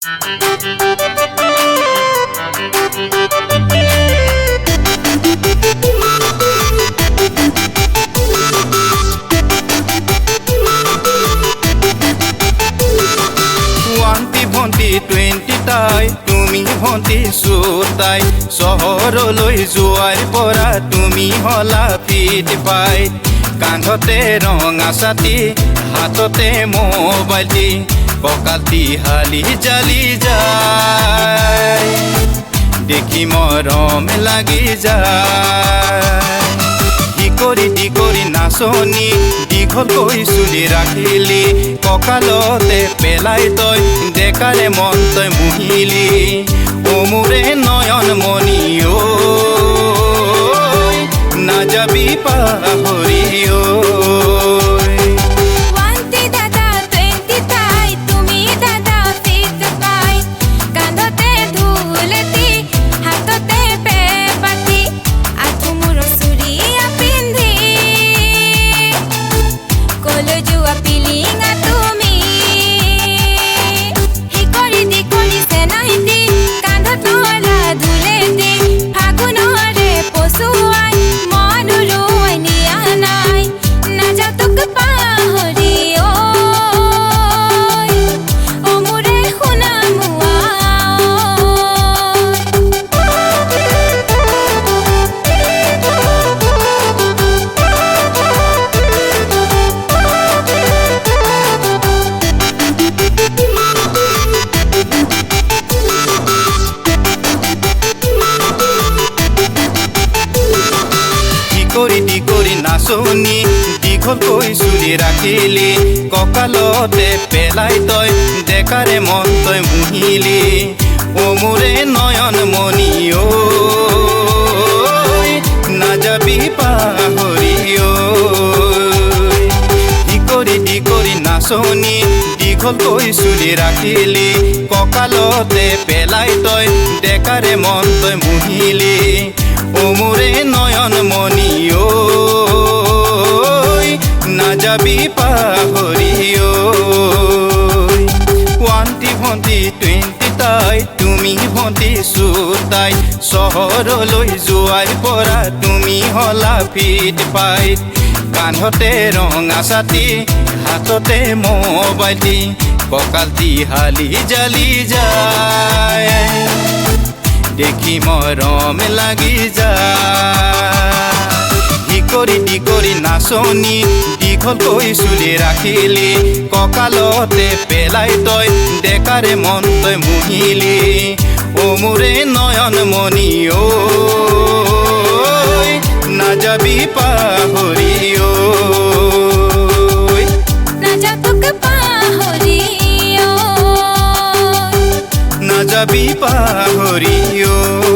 20 তাই তুমি ভন্টি সুতাই চহৰলৈ যোৱাৰ পৰা তুমি হলা ফিট পাই কান্ধতে ৰঙা ছাতি হাততে মোবাইলটি কঁকালটি হালি জালি যায় দেখি মৰম লাগি যায় কৰি নাচনি দীঘলকৈ চুলি ৰাখিলি কঁকালতে পেলাই তই ডেকাৰে মন তই মুহিলি অ মোৰে নয়ন মণি ঐ নাযাবি পাহৰি ঐ কৰি নাচনি দীঘলকৈ চুলি ৰাখিলি কঁকালতে পেলাই তই ডেকাৰে মন তই মুহিলি অ মোৰে নয়ন মণি ঐ নাযাবি পাহৰি ঐ কৰি নাচনি দীঘলকৈ চুলি ৰাখিলি কঁকালতে পেলাই তই ডেকাৰে মন তই মুহিলি অ মোৰে নয়ন মণি ঐ নাযাবি পাহৰি ঐ 20 তাই তুমি ভন্টি সুতাই চহৰলৈ যোৱাৰ পৰা তুমি হলা ফিট পাই কান্ধতে ৰঙা ছাতি হাততে মোবাইলটি কঁকালটি হালি জালি যায় দেখি মৰম লাগি যায় কৰি নাচনি দীঘলকৈ চুলি ৰাখিলি কঁকালতে পেলাই তই ডেকাৰে মন তই মুহিলি অ মোৰে নয়ন মণি ঐ নাযাবি পাহৰি ঐ নাযাবি পাহৰি ঐ